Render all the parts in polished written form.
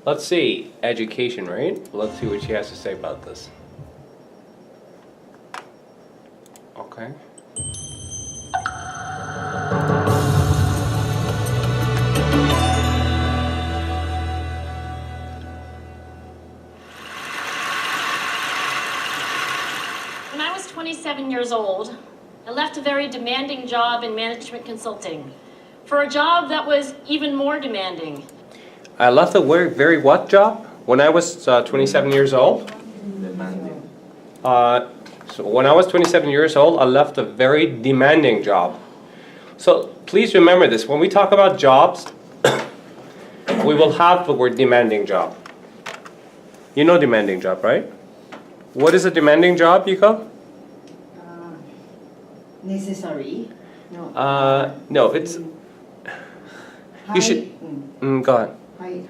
Let's see, education, right? Let's see what she has to say about this. Okay. When I was 27 years old, I left a very demanding job in management consulting for a job that was even more demanding. I left a very what job? When I was 27 years old? Demanding. So when I was 27 years old, I left a very demanding job. So please remember this. When we talk about jobs, we will have the word demanding job. You know demanding job, right? What is a demanding job, Yuko? Necessary? No, it's... You should... go on.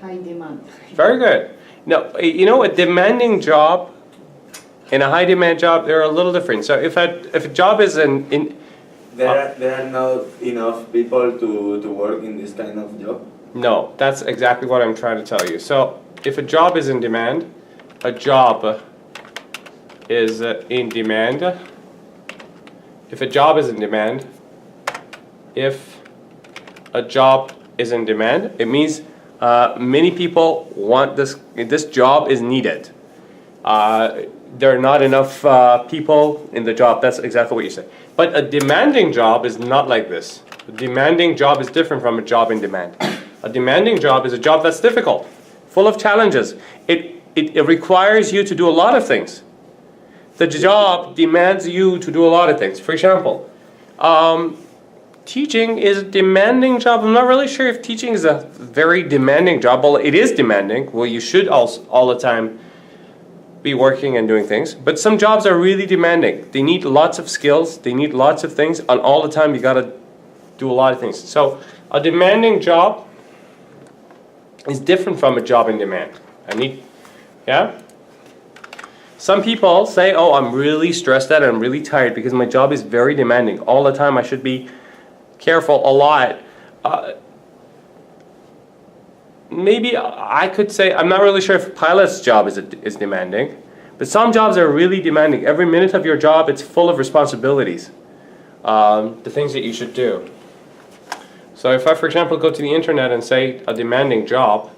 High demand. Very good. No, you know, a demanding job and a high demand job, they're a little different. So if a job is There are not enough people to work in this kind of job. no, that's exactly what I'm trying to tell you. So if a job is in demand, a job is in demand. If a job is in demand, if a job is in demand, it means many people want this job is needed. There are not enough people in the job. That's exactly what you said. But a demanding job is not like this. A demanding job is different from a job in demand. A demanding job is a job that's difficult, full of challenges. It requires you to do a lot of things. The job demands you to do a lot of things. For example, teaching is a demanding job. I'm not really sure if teaching is a very demanding job. Well, it is demanding. Well, you should also all the time be working and doing things. But some jobs are really demanding. They need lots of skills. They need lots of things. And all the time you got to do a lot of things. So a demanding job is different from a job in demand. Yeah? Some people say, oh, I'm really stressed out and I'm really tired because my job is very demanding. All the time I should be careful a lot. Maybe I could say, I'm not really sure if a pilot's job is demanding, but some jobs are really demanding. Every minute of your job, it's full of responsibilities, the things that you should do. So if I, for example, go to the internet and say a demanding job,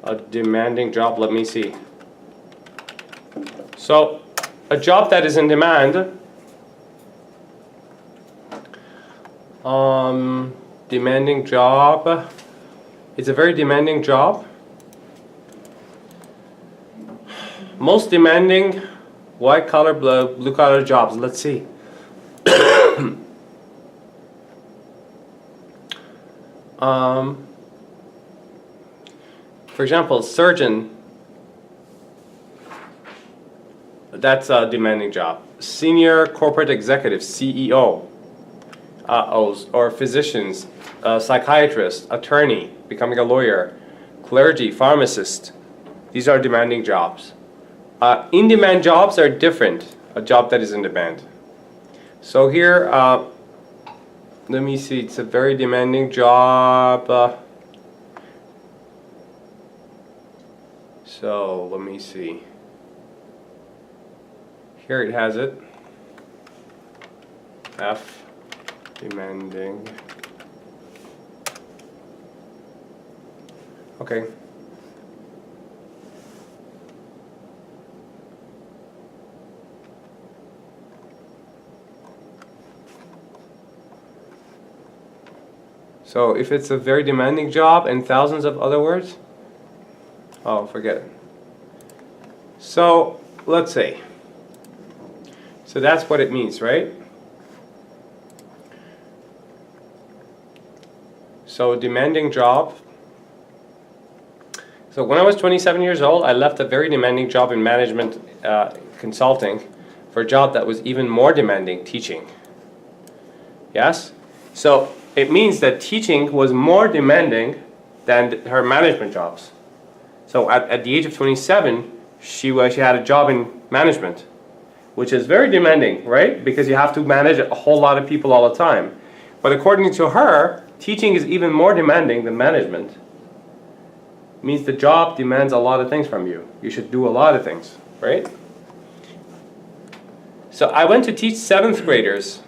let me see. So a job that is in demand, demanding job, it's a very demanding job. Most demanding white collar, blue collar jobs, let's see. For example, surgeon, that's a demanding job. Senior corporate executive, CEO, or physicians, psychiatrist, attorney, becoming a lawyer, clergy, pharmacist. These are demanding jobs. In-demand jobs are different, a job that is in demand. So here, let me see, it's a very demanding job. So let me see. Here it has it. F, demanding. Okay. So if it's a very demanding job and thousands of other words, oh, forget it. So let's see. So that's what it means, right? So demanding job. So when I was 27 years old, I left a very demanding job in management consulting for a job that was even more demanding, teaching. Yes? So it means that teaching was more demanding than her management jobs. So at the age of 27, she had a job in management, which is very demanding, right? Because you have to manage a whole lot of people all the time. But according to her, teaching is even more demanding than management. It means the job demands a lot of things from you. You should do a lot of things, right? So I went to teach 7th graders.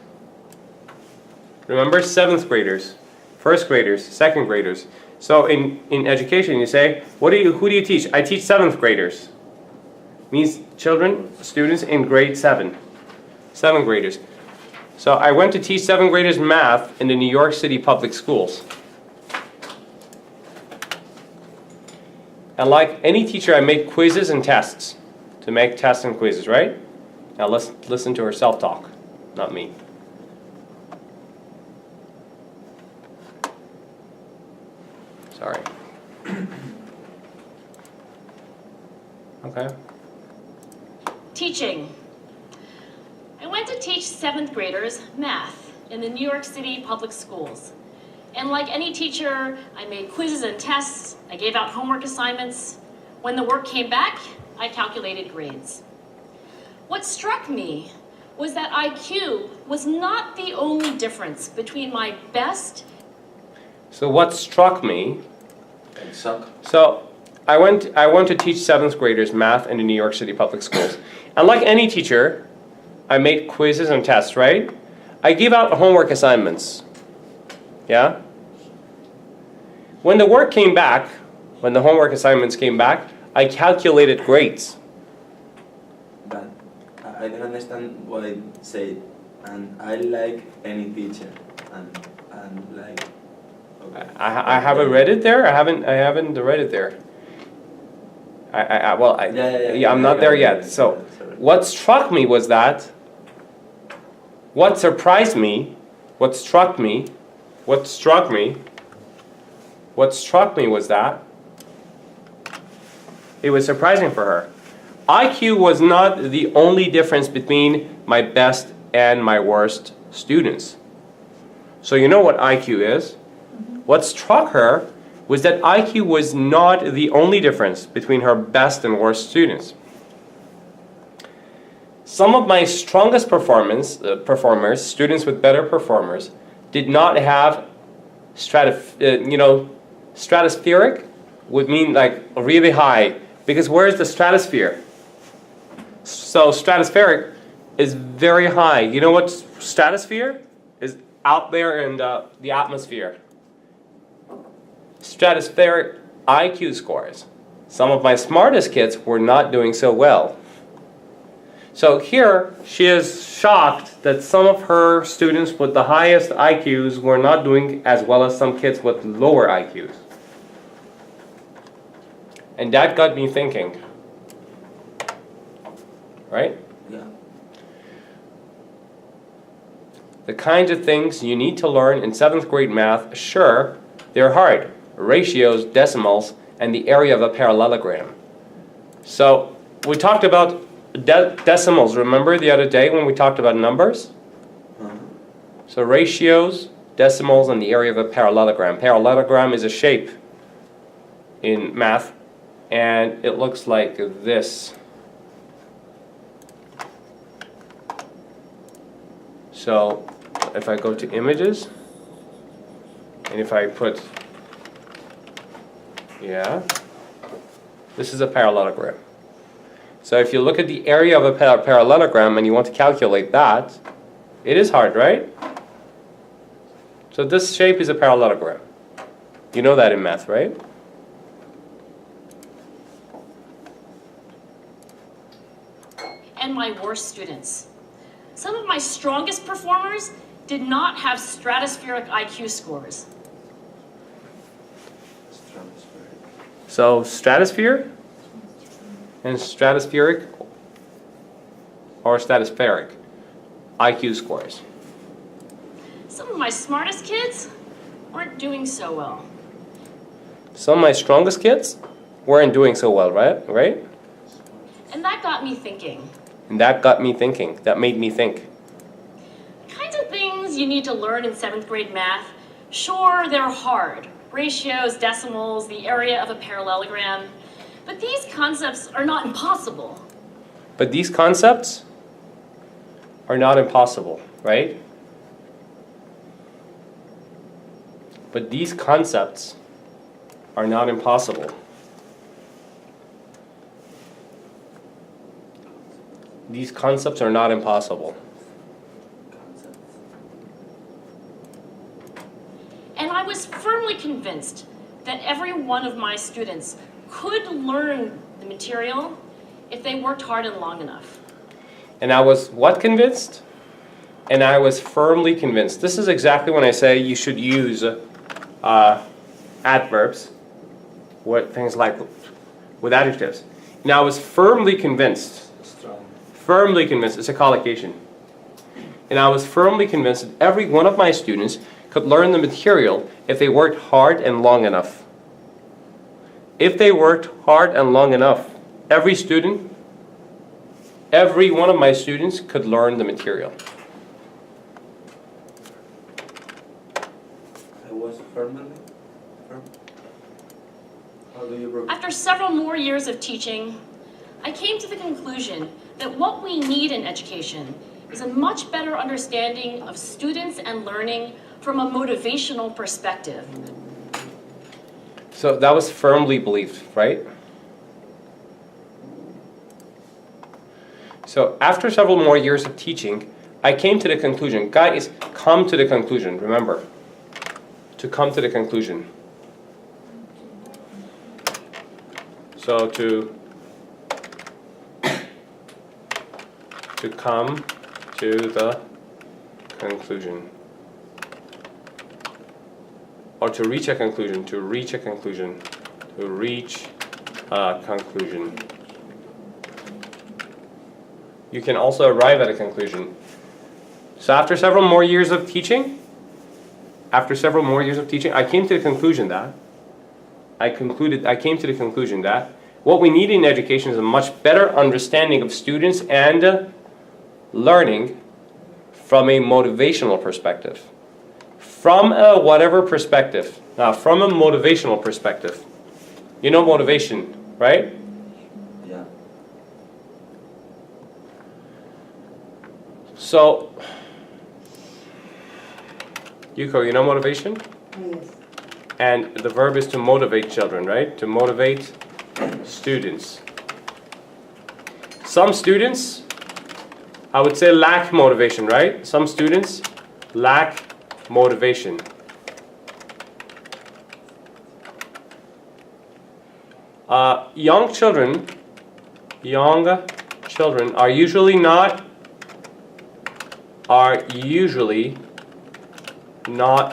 Remember, 7th graders, 1st graders, 2nd graders. So in education, you say, who do you teach? I teach 7th graders. Means children, students in grade 7. 7th graders. So I went to teach 7th graders math in the New York City public schools. And like any teacher, I make quizzes and tests. To make tests and quizzes, right? Now let's listen to her self-talk, not me. Sorry. Okay. Teaching. I went to teach 7th graders math in the New York City public schools. And like any teacher, I made quizzes and tests, I gave out homework assignments. When the work came back, I calculated grades. What struck me was that IQ was not the only difference between my best. So what struck me, And suck. so I went to teach 7th graders math in the New York City public schools. And like any teacher, I made quizzes and tests, right? I gave out homework assignments. Yeah? When the work came back, when the homework assignments came back, I calculated grades. But I don't understand what I said. And I like any teacher. And like. Okay. I haven't read it there. I haven't read it there. Yeah, I'm not there yet. So what struck me was that. What surprised me, what struck me was that it was surprising for her. IQ was not the only difference between my best and my worst students. So you know what IQ is? What struck her was that IQ was not the only difference between her best and worst students. Some of my strongest performers, students with better performers, did not have stratospheric would mean like really high, because where's the stratosphere? So stratospheric is very high. You know what stratosphere is? Out there in the atmosphere. Stratospheric IQ scores. Some of my smartest kids were not doing so well. So here, she is shocked that some of her students with the highest IQs were not doing as well as some kids with lower IQs. And that got me thinking. Right? Yeah. The kinds of things you need to learn in 7th grade math, sure, they're hard. Ratios, decimals, and the area of a parallelogram. So we talked about decimals, remember the other day when we talked about numbers? So ratios, decimals, and the area of a parallelogram. Parallelogram is a shape in math, and it looks like this. So if I go to images, and if I put, yeah, this is a parallelogram. So if you look at the area of a parallelogram and you want to calculate that, it is hard, right? So this shape is a parallelogram. You know that in math, right? And my worst students. Some of my strongest performers did not have stratospheric IQ scores. So stratosphere and stratospheric or stratospheric IQ scores. Some of my smartest kids weren't doing so well. Some of my strongest kids weren't doing so well, right? And that got me thinking. And that got me thinking. That made me think. The kinds of things you need to learn in 7th grade math, sure, they're hard. Ratios, decimals, the area of a parallelogram. But these concepts are not impossible. But these concepts are not impossible, right? But these concepts are not impossible. These concepts are not impossible. And I was firmly convinced that every one of my students could learn the material if they worked hard and long enough. And I was what convinced? And I was firmly convinced. This is exactly when I say you should use adverbs, what things like with adjectives. Now I was firmly convinced. Strong. Firmly convinced. It's a collocation. And I was firmly convinced that every one of my students could learn the material if they worked hard and long enough. If they worked hard and long enough, every one of my students could learn the material. I was firm. How do you broke? After several more years of teaching, I came to the conclusion that what we need in education is a much better understanding of students and learning from a motivational perspective. So that was firmly believed, right? So after several more years of teaching, I came to the conclusion. Guys, come to the conclusion, remember. To come to the conclusion. So to come to the conclusion. Or to reach a conclusion, to reach a conclusion, to reach a conclusion. You can also arrive at a conclusion. So after several more years of teaching, I came to the conclusion that I came to the conclusion that what we need in education is a much better understanding of students and learning from a motivational perspective. From a whatever perspective. Now, from a motivational perspective. You know motivation, right? Yeah. So, Yuko, you know motivation? Yes. And the verb is to motivate children, right? To motivate students. Some students, I would say, lack motivation, right? Some students lack motivation. Young children are usually not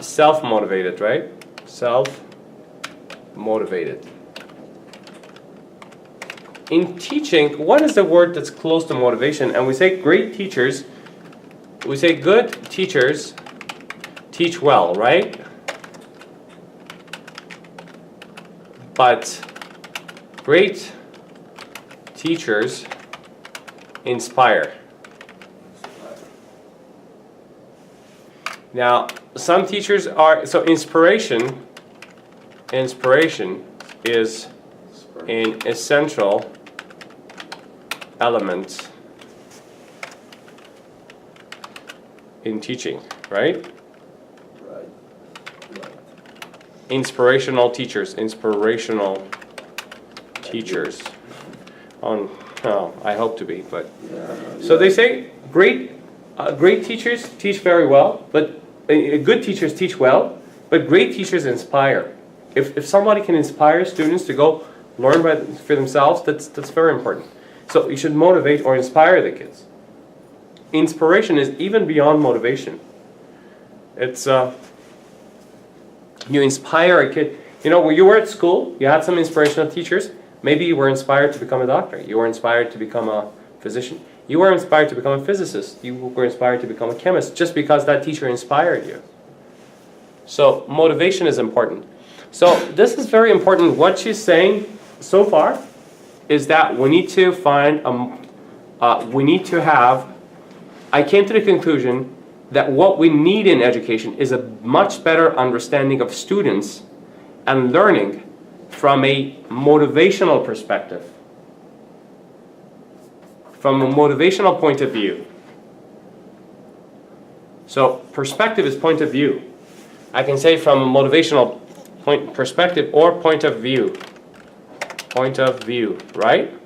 self-motivated, right? Self-motivated. In teaching, what is the word that's close to motivation? And we say great teachers, we say good teachers teach well, right? But great teachers inspire. Now, some teachers are, so inspiration is an essential element in teaching, right? Right. Inspirational teachers. Oh, I hope to be, but. So they say great teachers teach very well, but good teachers teach well, but great teachers inspire. If somebody can inspire students to go learn for themselves, that's very important. So you should motivate or inspire the kids. Inspiration is even beyond motivation. It's you inspire a kid. You know, when you were at school, you had some inspirational teachers. Maybe you were inspired to become a doctor. You were inspired to become a physician. You were inspired to become a physicist. You were inspired to become a chemist just because that teacher inspired you. So motivation is important. So this is very important. What she's saying so far is that we need to find I came to the conclusion that what we need in education is a much better understanding of students and learning from a motivational perspective. From a motivational point of view. So perspective is point of view. I can say from a motivational perspective or point of view. Point of view, right?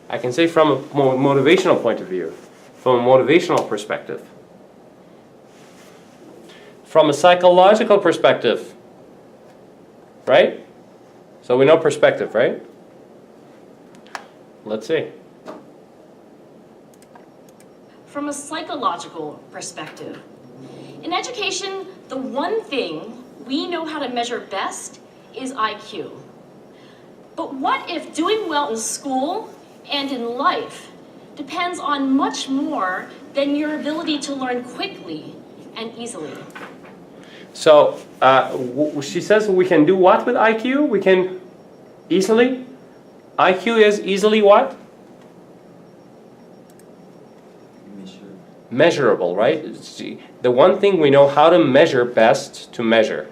I can say from a motivational point of view, from a motivational perspective. From a psychological perspective, right? So we know perspective, right? Let's see. From a psychological perspective. In education, the one thing we know how to measure best is IQ. But what if doing well in school and in life depends on much more than your ability to learn quickly and easily? So she says we can do what with IQ? We can easily? IQ is easily what? Measurable, right? See, the one thing we know how to measure best to measure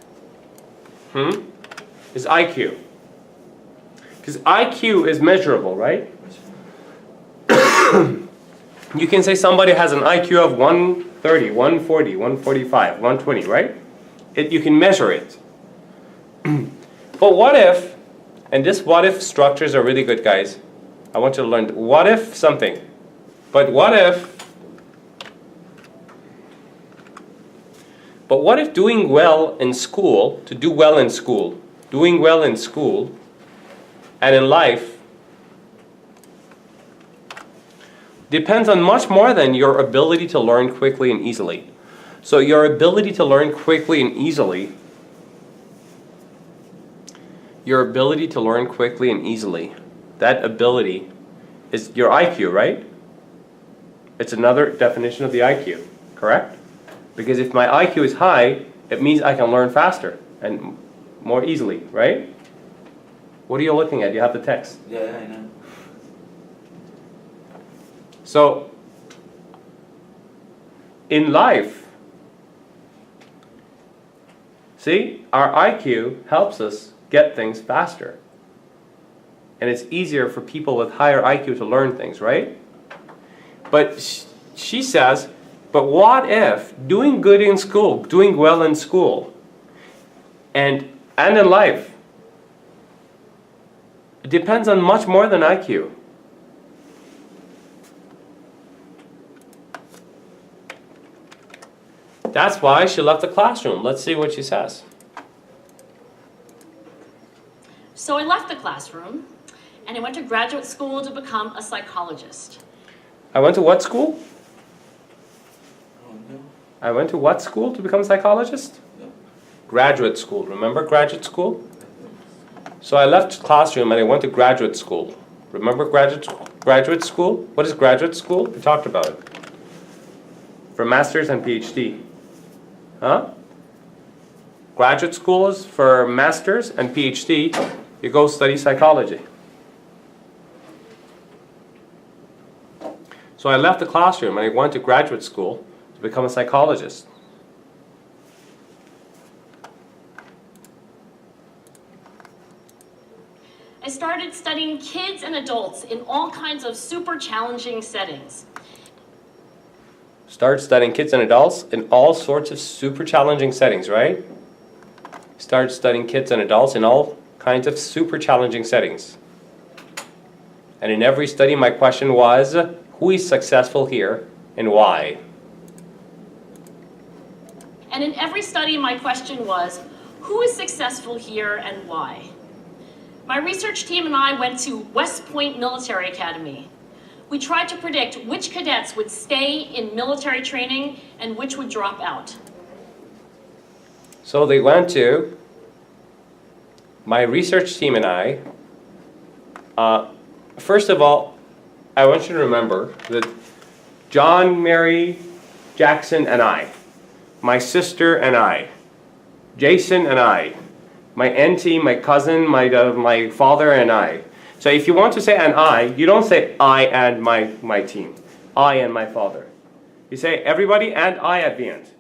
is IQ. Because IQ is measurable, right? You can say somebody has an IQ of 130, 140, 145, 120, right? You can measure it. But what if, and this what if structures are really good, guys. I want you to learn what if something. But what if doing well in school, to do well in school, doing well in school and in life depends on much more than your ability to learn quickly and easily. So your ability to learn quickly and easily, that ability is your IQ, right? It's another definition of the IQ, correct? Because if my IQ is high, it means I can learn faster and more easily, right? What are you looking at? You have the text. Yeah, I know. So, in life, see, our IQ helps us get things faster. And it's easier for people with higher IQ to learn things, right? But she says, but what if doing good in school, doing well in school, and in life, it depends on much more than IQ. That's why she left the classroom. Let's see what she says. So I left the classroom and I went to graduate school to become a psychologist. I went to what school? Oh, no. I went to what school to become a psychologist? No. Graduate school. Remember graduate school? So I left classroom and I went to graduate school. Remember graduate school? What is graduate school? We talked about it. For master's and PhD. Huh? Graduate school is for master's and PhD. You go study psychology. So I left the classroom and I went to graduate school to become a psychologist. I started studying kids and adults in all kinds of super challenging settings. Start studying kids and adults in all sorts of super challenging settings, right? Start studying kids and adults in all kinds of super challenging settings. And in every study, my question was, who is successful here and why? And in every study, my question was, who is successful here and why? My research team and I went to West Point Military Academy. We tried to predict which cadets would stay in military training and which would drop out. So they went to, my research team and I, first of all, I want you to remember that John, Mary, Jackson, and I, my sister and I, Jason and I, my auntie, my cousin, my father and I. So if you want to say an I, you don't say I and my team. I and my father. You say everybody and I at the end.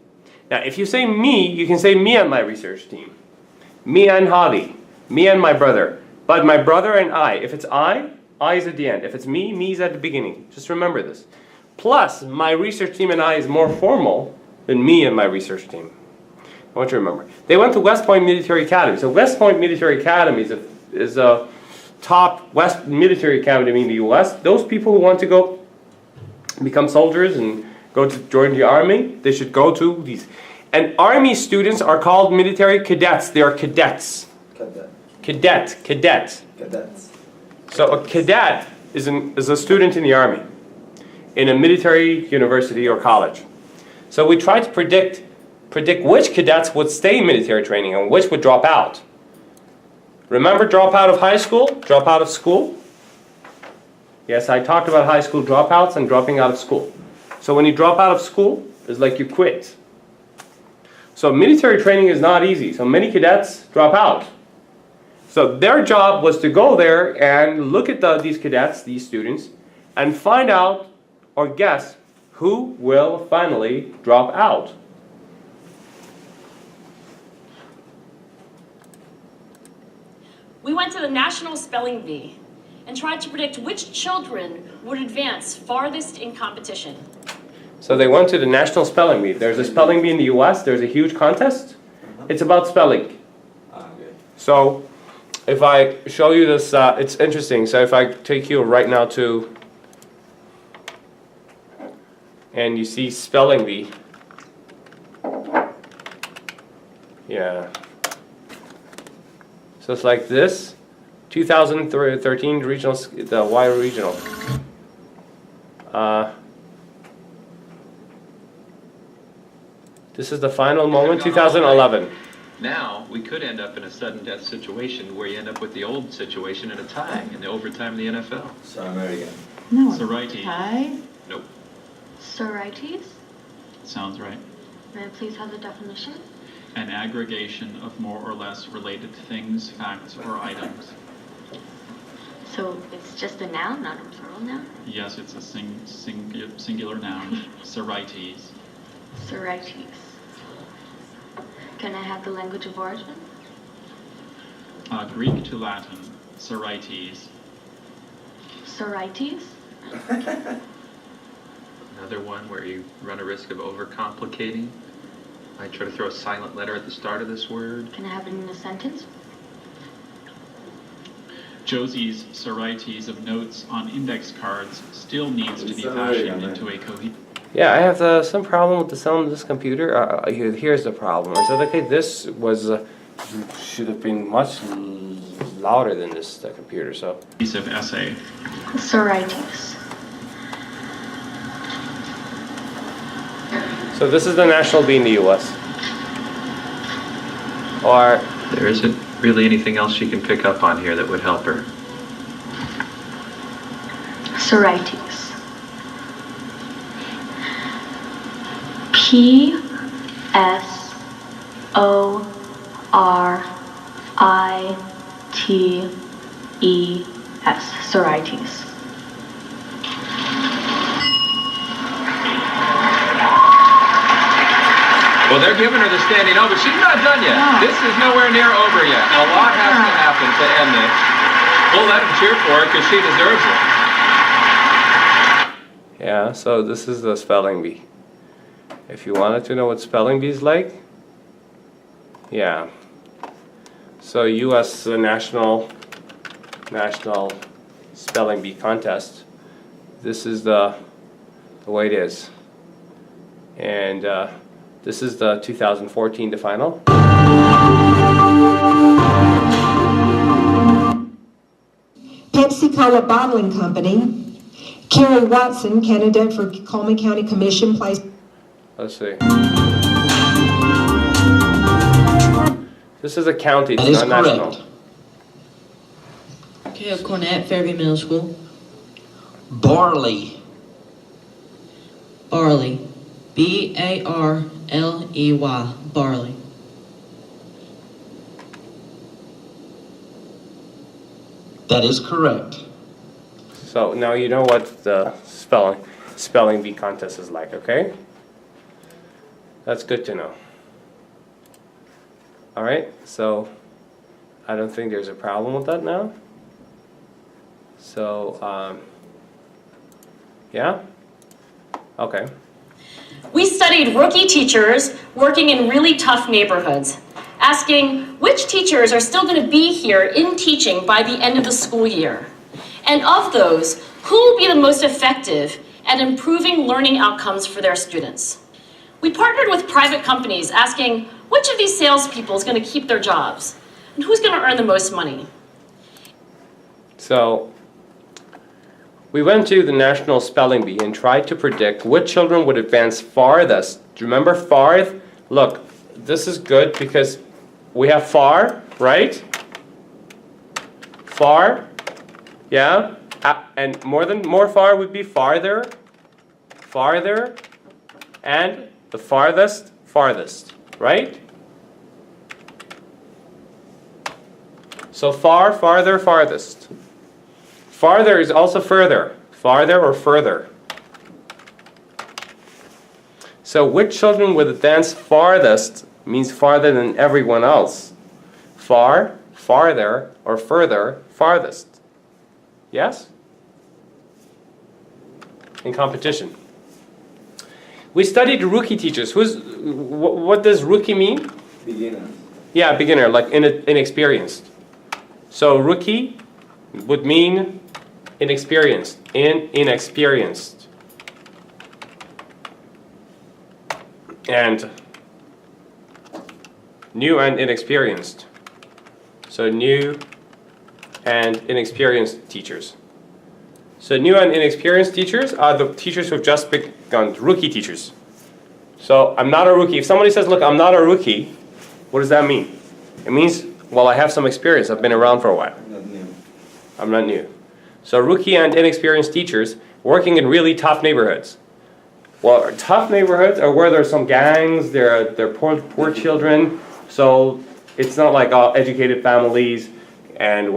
Now if you say me, you can say me and my research team. Me and Holly. Me and my brother. But my brother and I. If it's I is at the end. If it's me is at the beginning. Just remember this. Plus, my research team and I is more formal than me and my research team. I want you to remember. They went to West Point Military Academy. So West Point Military Academy is a top West military academy in the U.S. Those people who want to go become soldiers and go to join the army, they should go to these. And army students are called military cadets. They are cadets. Cadet. Cadets. So a cadet is a student in the army, in a military university or college. So we try to predict which cadets would stay in military training and which would drop out. Remember drop out of high school, drop out of school? Yes, I talked about high school dropouts and dropping out of school. So when you drop out of school, it's like you quit. So military training is not easy. So many cadets drop out. So their job was to go there and look at these cadets, these students, and find out or guess who will finally drop out. We went to the National Spelling Bee and tried to predict which children would advance farthest in competition. So they went to the National Spelling Bee. There's a spelling bee in the US. There's a huge contest. It's about spelling. Okay. So if I show you this, it's interesting. So if I take you right now to, and you see spelling bee. Yeah. So it's like this, 2013 regional, the Y regional. This is the final moment, 2011. Now, we could end up in a sudden death situation where you end up with the old situation in a tie in the overtime in the NFL. So American. No. Sorites. Tie? Nope. Sorites? Sounds right. May I please have the definition? An aggregation of more or less related things, facts, or items. So it's just a noun, not a plural noun? Yes, it's a singular noun. Sorites. Sorites. Can I have the language of origin? Greek to Latin. Sorites. Sorites? Another one where you run a risk of overcomplicating. I try to throw a silent letter at the start of this word. Can I have it in a sentence? Josie's Sorites of notes on index cards still needs to be fashioned into a cohesive. Yeah, I have some problem with the sound of this computer. Here's the problem. I said, okay, this was should have been much louder than this computer. So Cohesive essay. Sorites. so this is the national bee in the U.S. Or There isn't really anything else she can pick up on here that would help her. Sorites. P-S-O-R-I-T-E-S. Sorites. Well, they're giving her the standing O, but she's not done yet. No. This is nowhere near over yet. A lot has to happen to end this. We'll let them cheer for her because she deserves it. yeah, so this is the spelling bee. If you wanted to know what spelling bee is like, yeah. So U.S. National Spelling Bee contest. This is the way it is, and this is the 2014 the final. Pepsi Cola Bottling Company. Kerry Watson, candidate for Coleman County Commission, placed. Let's see. This is a county, That it's is not correct. national. Carol Cornett, Fairview Middle School. Barley. Barley. B-A-R-L-E-Y. Barley. That is correct. So now you know what the spelling bee contest is like, okay? That's good to know. All right, so I don't think there's a problem with that now. So, yeah? Okay. We studied rookie teachers working in really tough neighborhoods, asking which teachers are still going to be here in teaching by the end of the school year. And of those, who will be the most effective at improving learning outcomes for their students? We partnered with private companies asking which of these salespeople is going to keep their jobs and who's going to earn the most money. So we went to the National Spelling Bee and tried to predict which children would advance farthest. Do you remember farth? Look, this is good because we have far, right? Far, yeah? And more far would be farther, farther, and the farthest, farthest, right? So far, farther, farthest. Farther is also further. Farther or further. So which children would advance farthest means farther than everyone else. Far, farther, or further, farthest. Yes? In competition. We studied rookie teachers. What does rookie mean? Beginners. Yeah, beginner, like inexperienced. So rookie would mean inexperienced, inexperienced. And new and inexperienced. So new and inexperienced teachers. So new and inexperienced teachers are the teachers who have just begun, rookie teachers. So I'm not a rookie. If somebody says, look, I'm not a rookie, what does that mean? It means, well, I have some experience. I've been around for a while. Not new. I'm not new. So rookie and inexperienced teachers working in really tough neighborhoods. Well, tough neighborhoods are where there's some gangs, there are poor children, so it's not like all educated families, and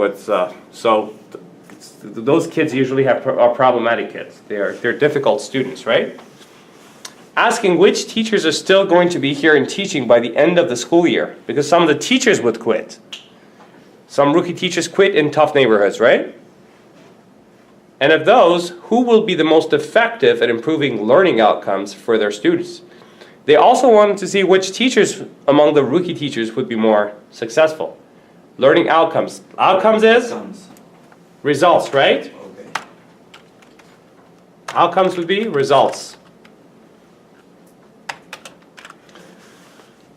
those kids usually are problematic kids. They're difficult students, right? Asking which teachers are still going to be here in teaching by the end of the school year, because some of the teachers would quit. Some rookie teachers quit in tough neighborhoods, right? And of those, who will be the most effective at improving learning outcomes for their students? They also wanted to see which teachers among the rookie teachers would be more successful. Learning outcomes. Outcomes is? Outcomes. Results, right? Okay. Outcomes would be results.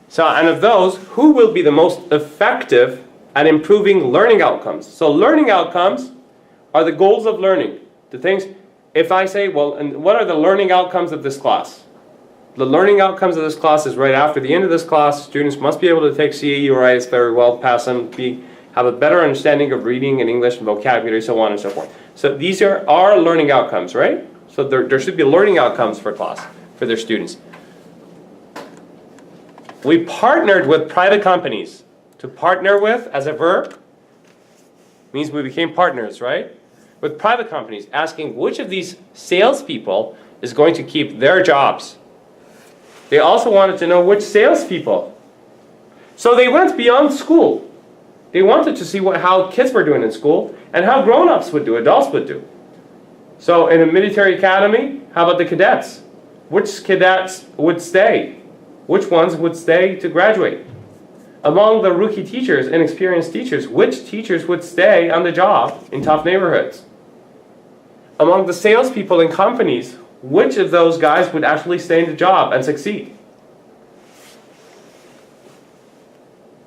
So, and of those, who will be the most effective at improving learning outcomes? So learning outcomes are the goals of learning. The things, if I say, well, and what are the learning outcomes of this class? The learning outcomes of this class is right after the end of this class, students must be able to take CAE or IELTS very well, pass them, have a better understanding of reading and English and vocabulary, so on and so forth. So these are our learning outcomes, right? So there should be learning outcomes for class, for their students. We partnered with private companies. To partner with, as a verb, means we became partners, right? With private companies, asking which of these salespeople is going to keep their jobs. They also wanted to know which salespeople. So they went beyond school. They wanted to see how kids were doing in school and how grown-ups would do, adults would do. So in a military academy, how about the cadets? Which cadets would stay? Which ones would stay to graduate? Among the rookie teachers, inexperienced teachers, which teachers would stay on the job in tough neighborhoods? Among the salespeople in companies, which of those guys would actually stay in the job and succeed?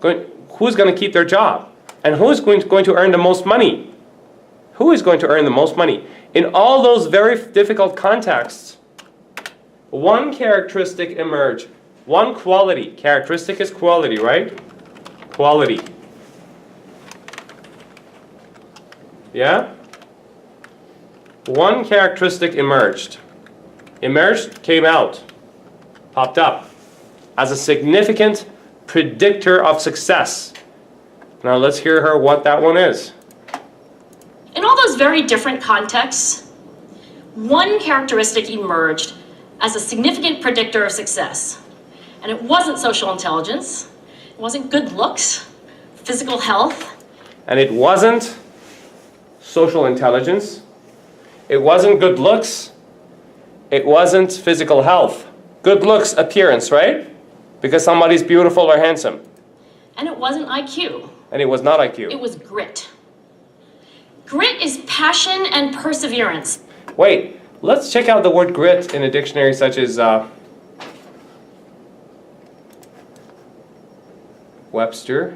Who's going to keep their job? And who's going to earn the most money? Who is going to earn the most money? In all those very difficult contexts, one characteristic emerged. One quality. Characteristic is quality, right? Quality. Yeah? One characteristic emerged. Emerged, came out, popped up as a significant predictor of success. Now let's hear her what that one is. In all those very different contexts, one characteristic emerged as a significant predictor of success. And it wasn't social intelligence, it wasn't good looks, physical health. And it wasn't social intelligence, it wasn't good looks, it wasn't physical health. Good looks, appearance, right? Because somebody's beautiful or handsome. And it wasn't IQ. And it was not IQ. It was grit. Grit is passion and perseverance. Wait, let's check out the word grit in a dictionary such as Webster.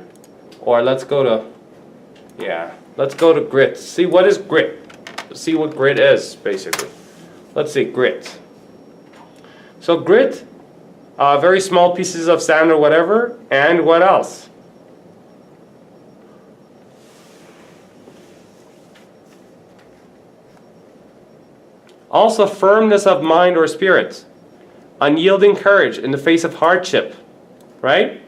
Or let's go to grit. See, what is grit? See what grit is, basically. Let's see, grit. So grit, very small pieces of sand or whatever, and what else? Also firmness of mind or spirit, unyielding courage in the face of hardship, right?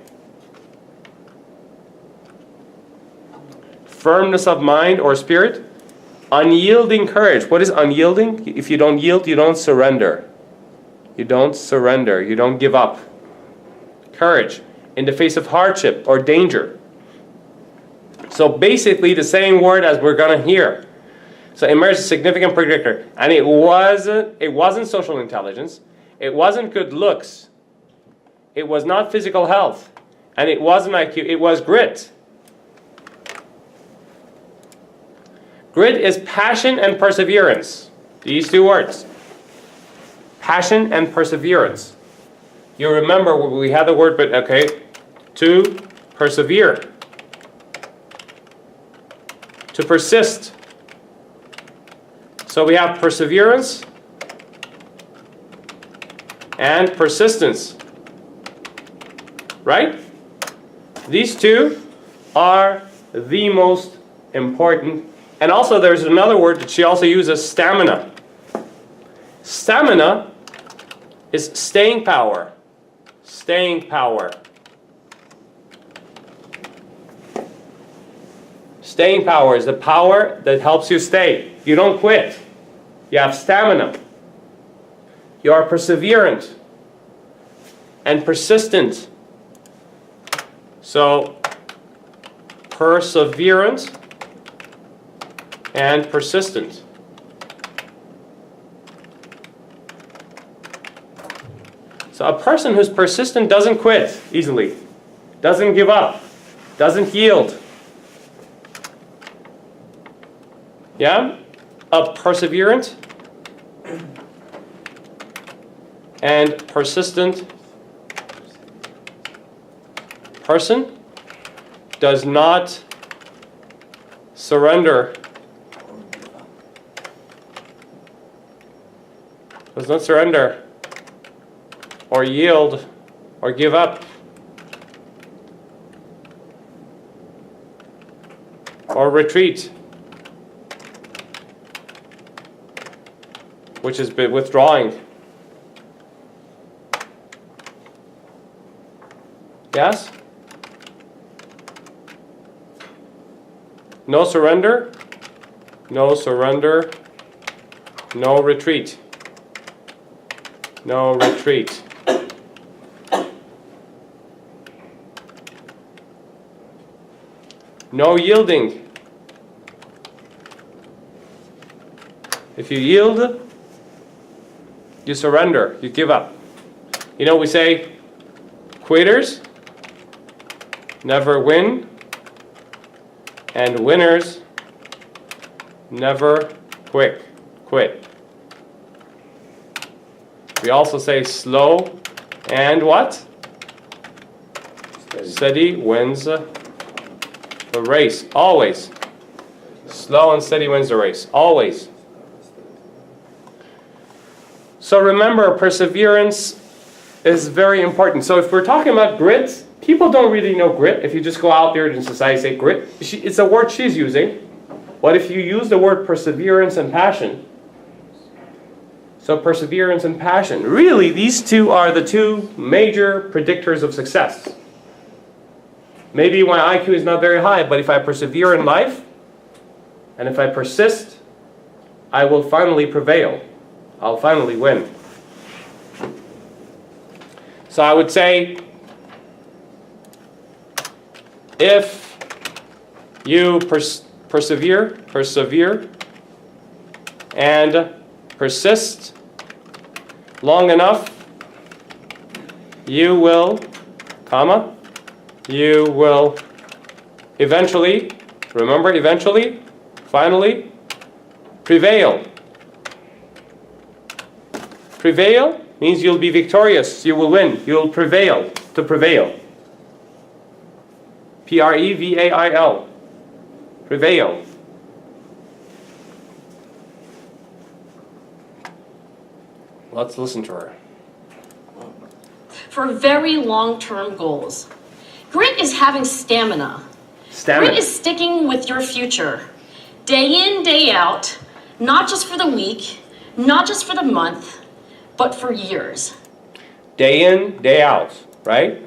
Firmness of mind or spirit, unyielding courage. What is unyielding? If you don't yield, you don't surrender. You don't surrender. You don't give up. Courage in the face of hardship or danger. So basically the same word as we're going to hear. So emerge is a significant predictor. And it wasn't social intelligence. It wasn't good looks. It was not physical health. And it wasn't IQ. It was grit. Grit is passion and perseverance. These two words. Passion and perseverance. You remember we had the word, but okay, to persevere. To persist. So we have perseverance and persistence. Right? These two are the most important. And also there's another word that she also uses, stamina. Stamina is staying power. Staying power. Staying power is the power that helps you stay. You don't quit. You have stamina. You are perseverant and persistent. So, perseverant and persistent. So a person who's persistent doesn't quit easily, doesn't give up, doesn't yield. Yeah? A perseverant and persistent person does not surrender. Does not surrender or yield or give up or retreat, which is withdrawing. Yes? No surrender, no surrender, no retreat. No retreat. No yielding. If you yield, you surrender, you give up. You know, we say quitters never win, and winners never quit. We also say slow and what? Steady wins the race. Always. Slow and steady wins the race. Always. So remember, perseverance is very important. So if we're talking about grit, people don't really know grit. If you just go out there in society and say grit, it's a word she's using. But if you use the word perseverance and passion, so perseverance and passion, really these two are the two major predictors of success. Maybe my IQ is not very high, but if I persevere in life, and if I persist, I will finally prevail. I'll finally win. So I would say, if you persevere, and persist long enough, you will, comma, you will eventually, remember eventually, finally, prevail. Prevail means you'll be victorious, you will win, you'll prevail, to prevail. Prevail. Prevail. Let's listen to her. For very long-term goals. Grit is having stamina. Stamina. Grit is sticking with your future. Day in, day out, not just for the week, not just for the month, but for years. Day in, day out, right?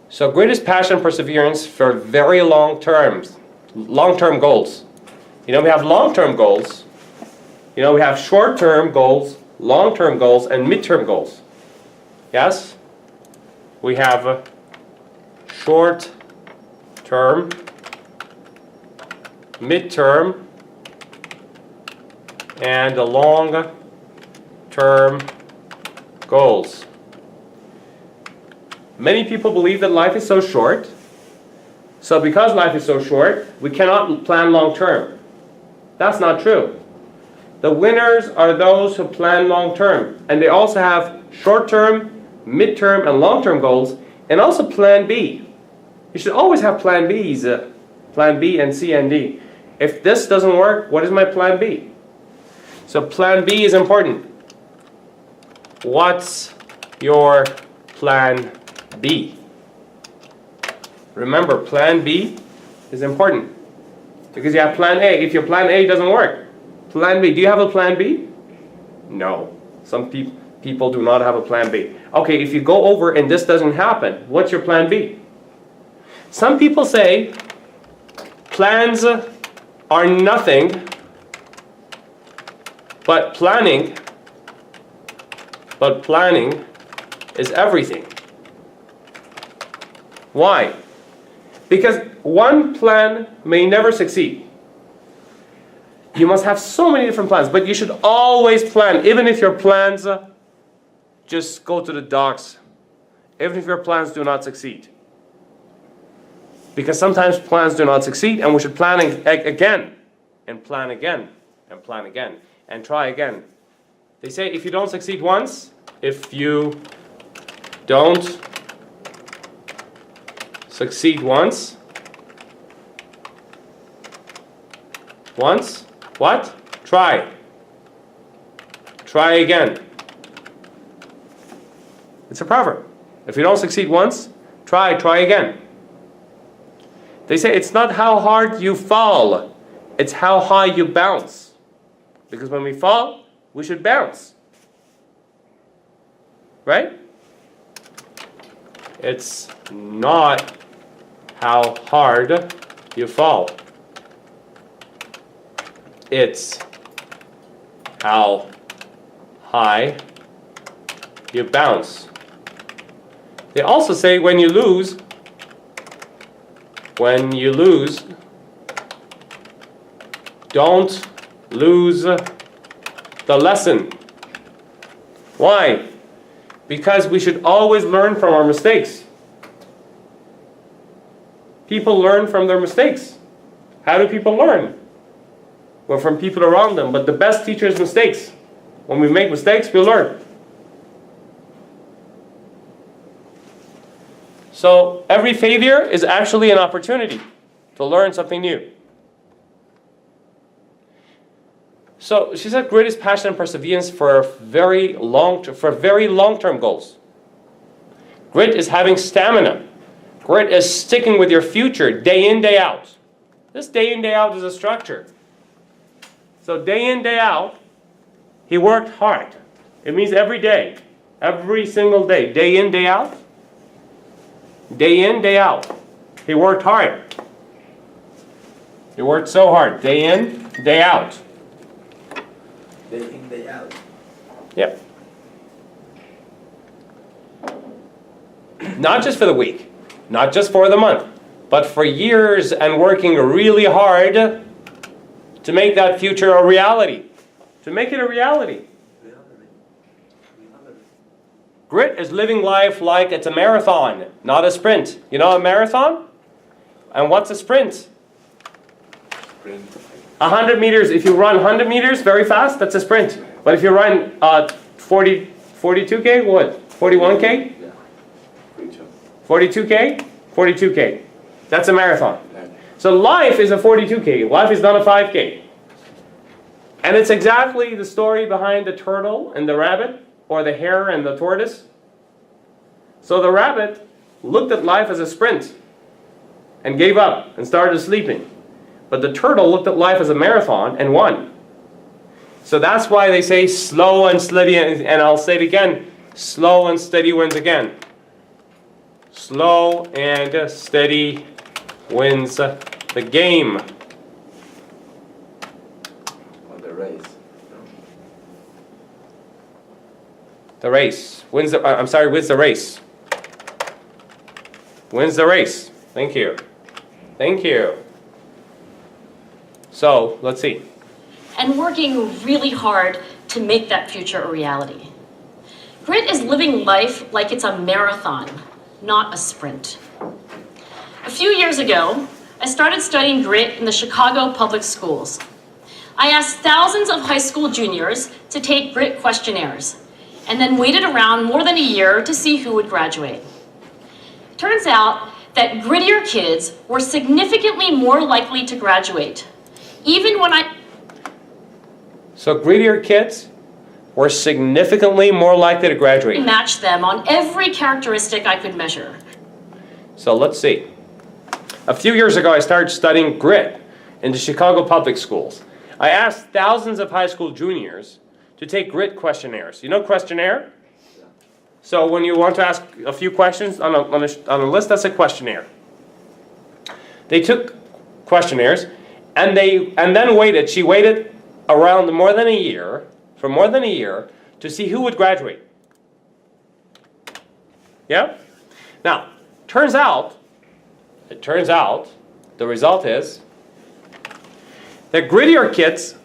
So grit is passion and perseverance for very long-term goals. We have long-term goals. We have short-term goals, long-term goals, and mid-term goals. Yes? We have short-term, mid-term, and long-term goals. Many people believe that life is so short, so because life is so short, we cannot plan long-term. That's not true. The winners are those who plan long-term, and they also have short-term, mid-term, and long-term goals, and also plan B. You should always have plan B's, plan B and C and D. If this doesn't work, what is my plan B? So plan B is important. What's your plan B? Remember, plan B is important because you have plan A. If your plan A doesn't work, plan B. Do you have a plan B? No. Some people do not have a plan B. Okay, if you go over and this doesn't happen, what's your plan B? Some people say plans are nothing, but planning is everything. Why? Because one plan may never succeed. You must have so many different plans, but you should always plan, even if your plans just go to the dogs, even if your plans do not succeed. Because sometimes plans do not succeed, and we should plan again, and plan again, and plan again, and try again. They say if you don't succeed once, if you don't succeed once, what? Try again. It's a proverb. If you don't succeed once, try again. They say it's not how hard you fall, it's how high you bounce. Because when we fall, we should bounce. Right? It's not how hard you fall. It's how high you bounce. They also say when you lose, don't lose the lesson. Why? Because we should always learn from our mistakes. People learn from their mistakes. How do people learn? Well, from people around them. But the best teacher is mistakes. When we make mistakes, we learn. So every failure is actually an opportunity to learn something new. So she said grit is passion and perseverance for very long-term goals. Grit is having stamina. Grit is sticking with your future day in, day out. This day in, day out is a structure. So day in, day out, he worked hard. It means every day, every single day. Day in, day out. Day in, day out. He worked hard. He worked so hard. Day in, day out. Day in, day out. Yep. Not just for the week, not just for the month, but for years and working really hard to make that future a reality. To make it a reality. Grit is living life like it's a marathon, not a sprint. You know a marathon? And what's a sprint? 100 meters. If you run 100 meters very fast, that's a sprint. But if you run 42K, what? 41K? 42K? 42K. That's a marathon. So life is a 42K. Life is not a 5K. And it's exactly the story behind the turtle and the rabbit, or the hare and the tortoise. So the rabbit looked at life as a sprint and gave up and started sleeping. But the turtle looked at life as a marathon and won. So that's why they say slow and steady, and I'll say it again, slow and steady wins again. Slow and steady wins the game. Or the race. The race. Wins the race. Wins the race. Thank you. Thank you. So, let's see. And working really hard to make that future a reality. Grit is living life like it's a marathon, not a sprint. A few years ago, I started studying grit in the Chicago public schools. I asked thousands of high school juniors to take grit questionnaires, and then waited around more than a year to see who would graduate. Turns out that grittier kids were significantly more likely to graduate, even when So grittier kids were significantly more likely to graduate. matched them on every characteristic I could measure. So let's see. A few years ago, I started studying grit in the Chicago public schools. I asked thousands of high school juniors to take grit questionnaires. You know questionnaire? So when you want to ask a few questions on a list, that's a questionnaire. They took questionnaires and then waited. She waited around more than a year, for more than a year, to see who would graduate. Yeah? Now, it turns out, the result is that grittier kids,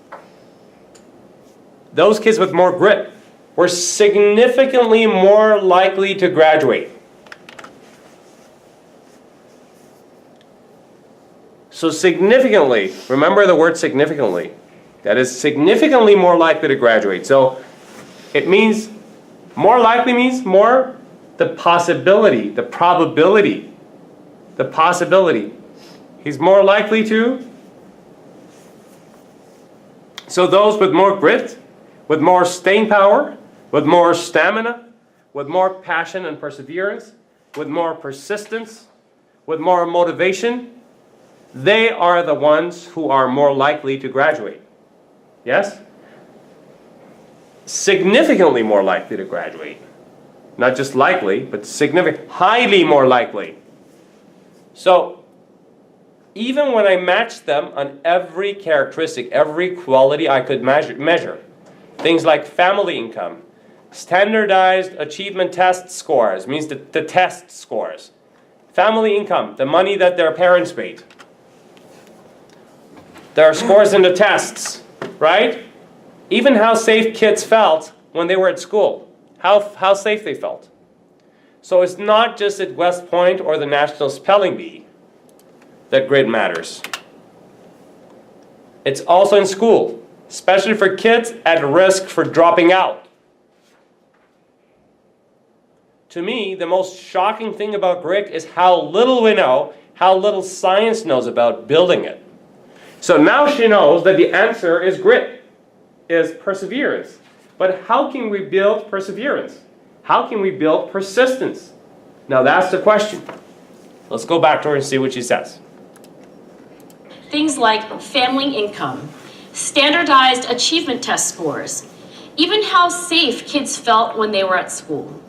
those kids with more grit, were significantly more likely to graduate. So significantly, remember the word significantly, that is significantly more likely to graduate. So it means, more likely means more the possibility, the probability, the possibility. He's more likely to. So those with more grit, with more staying power, with more stamina, with more passion and perseverance, with more persistence, with more motivation, they are the ones who are more likely to graduate. Yes? Significantly more likely to graduate. Not just likely, but highly more likely. So, even when I matched them on every characteristic, every quality I could measure, things like family income, standardized achievement test scores, means the test scores, family income, the money that their parents paid. There are scores in the tests, right? Even how safe kids felt when they were at school, how safe they felt. So it's not just at West Point or the National Spelling Bee that grit matters. It's also in school, especially for kids at risk for dropping out. To me, the most shocking thing about grit is how little we know, how little science knows about building it. So now she knows that the answer is grit, is perseverance. But how can we build perseverance? How can we build persistence? Now that's the question. Let's go back to her and see what she says. Things like family income, standardized achievement test scores, even how safe kids felt when they were at school.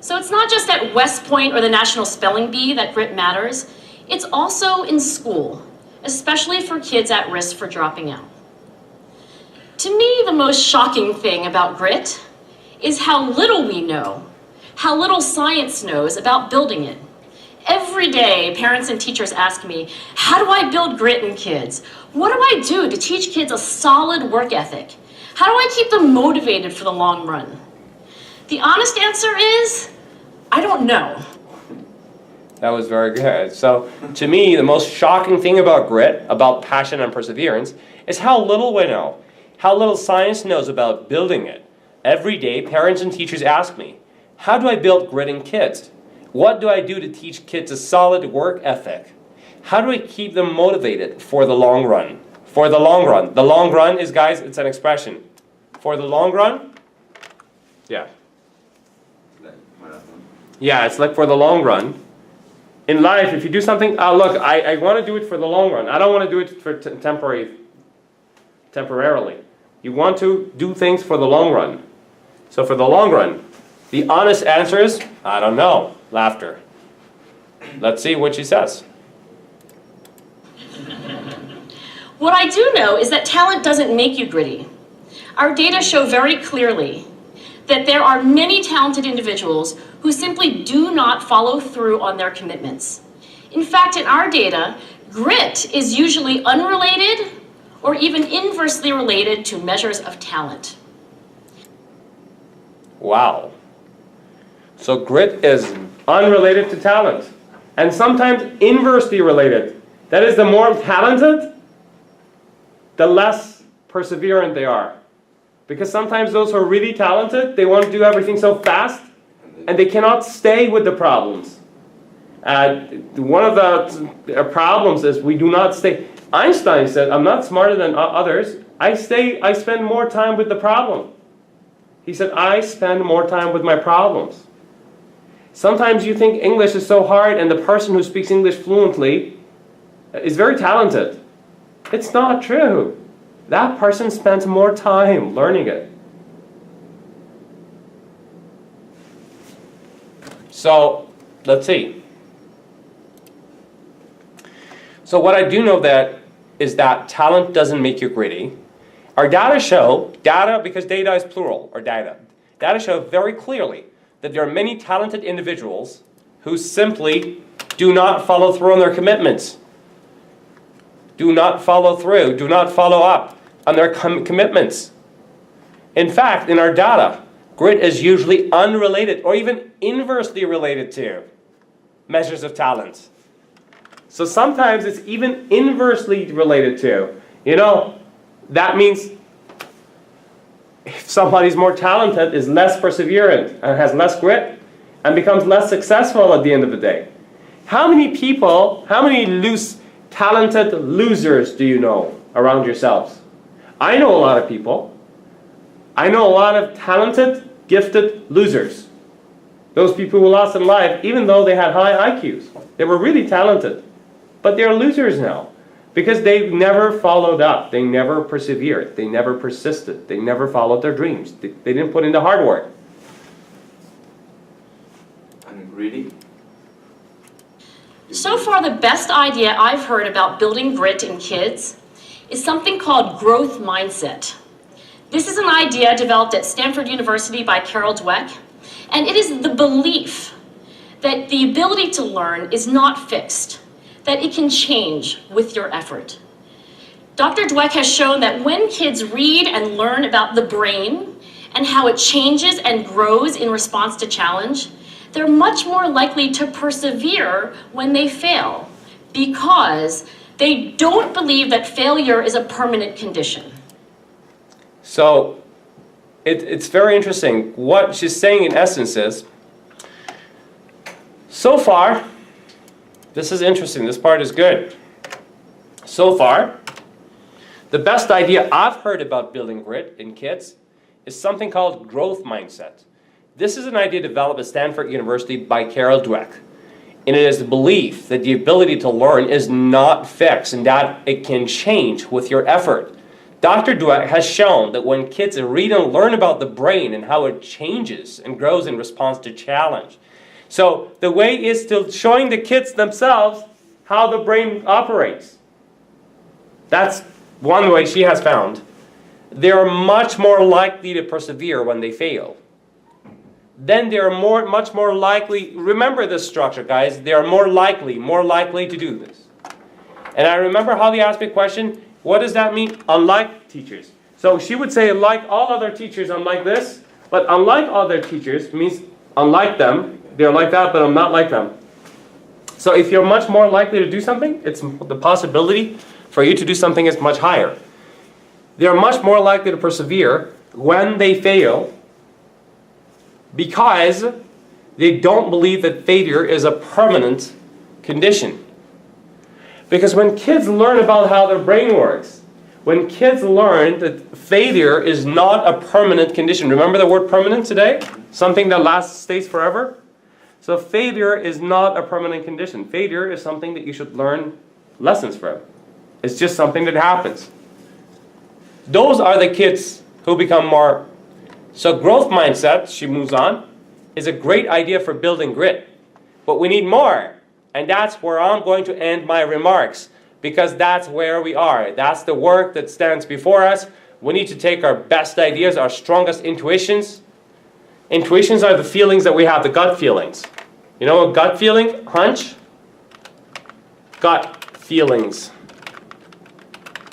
So it's not just at West Point or the National Spelling Bee that grit matters, it's also in school, especially for kids at risk for dropping out. To me, the most shocking thing about grit is how little we know, how little science knows about building it. Every day, parents and teachers ask me, how do I build grit in kids? What do I do to teach kids a solid work ethic? How do I keep them motivated for the long run? The honest answer is, I don't know. That was very good. So, to me, the most shocking thing about grit, about passion and perseverance, is how little we know, how little science knows about building it. Every day, parents and teachers ask me, how do I build grit in kids? What do I do to teach kids a solid work ethic? How do I keep them motivated for the long run? For the long run. The long run is, guys, it's an expression. For the long run? Yeah. Like marathon. Yeah, it's like for the long run. In life, if you do something, look, I want to do it for the long run. I don't want to do it for temporarily. You want to do things for the long run. So for the long run, the honest answer is, I don't know. Laughter. Let's see what she says. What I do know is that talent doesn't make you gritty. Our data show very clearly that there are many talented individuals who simply do not follow through on their commitments. In fact, in our data, grit is usually unrelated or even inversely related to measures of talent. Wow. So grit is unrelated to talent, and sometimes inversely related. That is, the more talented, the less perseverant they are. Because sometimes those who are really talented, they want to do everything so fast, and they cannot stay with the problems. One of the problems is we do not stay. Einstein said, I'm not smarter than others. I spend more time with the problem. He said, I spend more time with my problems. Sometimes you think English is so hard, and the person who speaks English fluently is very talented. It's not true. That person spends more time learning it. So, let's see. So what I do know that is that talent doesn't make you gritty. Our data show, because data is plural, or data show very clearly that there are many talented individuals who simply do not follow through on their commitments. Do not follow through, do not follow up on their commitments. In fact, in our data, grit is usually unrelated or even inversely related to measures of talent. So sometimes it's even inversely related to. That means if somebody's more talented, is less perseverant, and has less grit, and becomes less successful at the end of the day. How many people, talented losers do you know around yourselves? I know a lot of people. I know a lot of talented, gifted losers. Those people who lost in life, even though they had high IQs. They were really talented. But they're losers now. Because they never followed up. They never persevered. They never persisted. They never followed their dreams. They didn't put in the hard work. And greedy. So far, the best idea I've heard about building grit in kids is something called growth mindset. This is an idea developed at Stanford University by Carol Dweck, and it is the belief that the ability to learn is not fixed, that it can change with your effort. Dr. Dweck has shown that when kids read and learn about the brain and how it changes and grows in response to challenge, they're much more likely to persevere when they fail because they don't believe that failure is a permanent condition. So it's very interesting. What she's saying in essence is, so far, this is interesting, this part is good. So far, the best idea I've heard about building grit in kids is something called growth mindset. This is an idea developed at Stanford University by Carol Dweck. And it is the belief that the ability to learn is not fixed and that it can change with your effort. Dr. Dweck has shown that when kids read and learn about the brain and how it changes and grows in response to challenge. So the way is to showing the kids themselves how the brain operates. That's one way she has found. They are much more likely to persevere when they fail. Then they are much more likely, remember this structure, guys, they are more likely to do this. And I remember how they asked me a question, what does that mean? Unlike teachers. So she would say, like all other teachers, I'm like this. But unlike other teachers means unlike them. They're like that, but I'm not like them. So if you're much more likely to do something, it's the possibility for you to do something is much higher. They're much more likely to persevere when they fail because they don't believe that failure is a permanent condition. Because when kids learn about how their brain works, when kids learn that failure is not a permanent condition. Remember the word permanent today? Something that lasts, stays forever? So failure is not a permanent condition. Failure is something that you should learn lessons from. It's just something that happens. Those are the kids who become more. So growth mindset, she moves on, is a great idea for building grit. But we need more. And that's where I'm going to end my remarks. Because that's where we are. That's the work that stands before us. We need to take our best ideas, our strongest intuitions. Intuitions are the feelings that we have, the gut feelings. You know a gut feeling? Hunch? Gut feelings.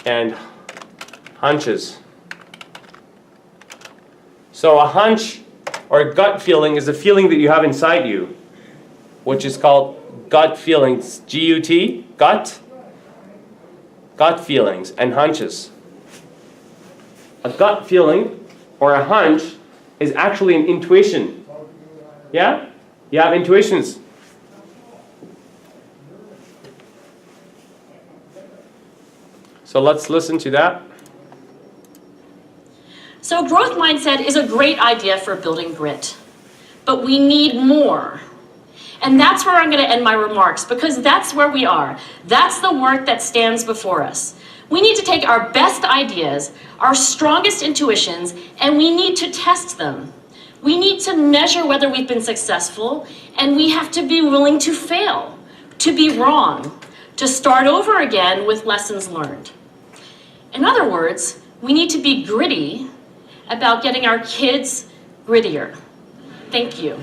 And hunches. So a hunch or a gut feeling is a feeling that you have inside you, which is called gut feelings. G-U-T, gut. Gut feelings and hunches. A gut feeling or a hunch is actually an intuition. Yeah? You have intuitions. So let's listen to that. So growth mindset is a great idea for building grit, but we need more. And that's where I'm going to end my remarks, because that's where we are. That's the work that stands before us. We need to take our best ideas, our strongest intuitions, and we need to test them. We need to measure whether we've been successful, and we have to be willing to fail, to be wrong, to start over again with lessons learned. In other words, we need to be gritty about getting our kids grittier. Thank you.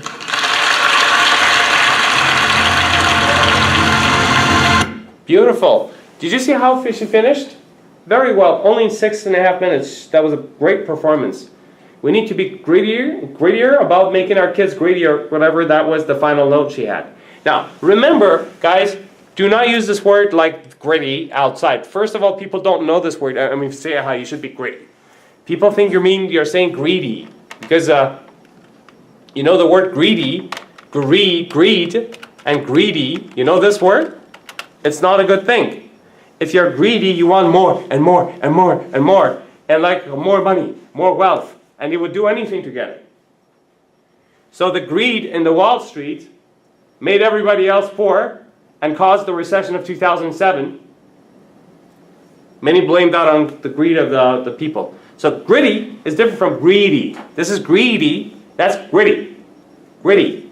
Beautiful. Did you see how she finished? Very well. Only in 6.5 minutes. That was a great performance. We need to be grittier about making our kids grittier, whatever that was the final note she had. Now, remember, guys, do not use this word like gritty outside. First of all, people don't know this word. I mean, say how you should be gritty. People think you're saying greedy. Because, you know the word greedy, greed, and greedy, you know this word? It's not a good thing. If you're greedy, you want more and more and more and more. And like more money, more wealth. And you would do anything to get it. So the greed in the Wall Street made everybody else poor and caused the recession of 2007. Many blame that on the greed of the people. So gritty is different from greedy. This is greedy, that's gritty. Gritty.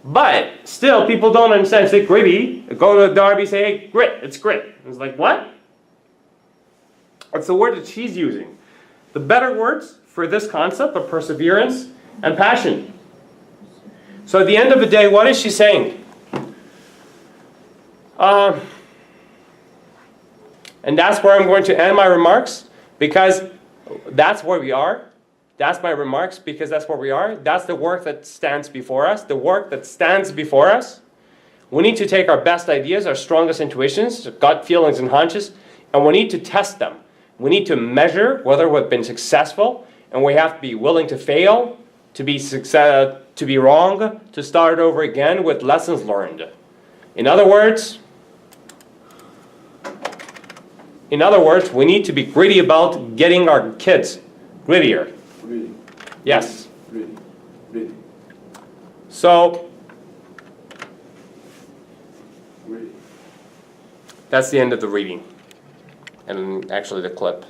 But still, people don't understand. Say gritty. Go to Darby, say, hey, grit. It's grit. It's like, what? It's the word that she's using. The better words for this concept are perseverance and passion. So at the end of the day, what is she saying? And that's where I'm going to end my remarks, because that's where we are. That's my remarks, because that's where we are. That's the work that stands before us. The work that stands before us. We need to take our best ideas, our strongest intuitions, gut feelings and hunches, and we need to test them. We need to measure whether we've been successful, and we have to be willing to fail, to be wrong, to start over again with lessons learned. In other words, we need to be gritty about getting our kids grittier. Really? Yes. Really? Really? So, Really? that's the end of the reading. And actually the clip.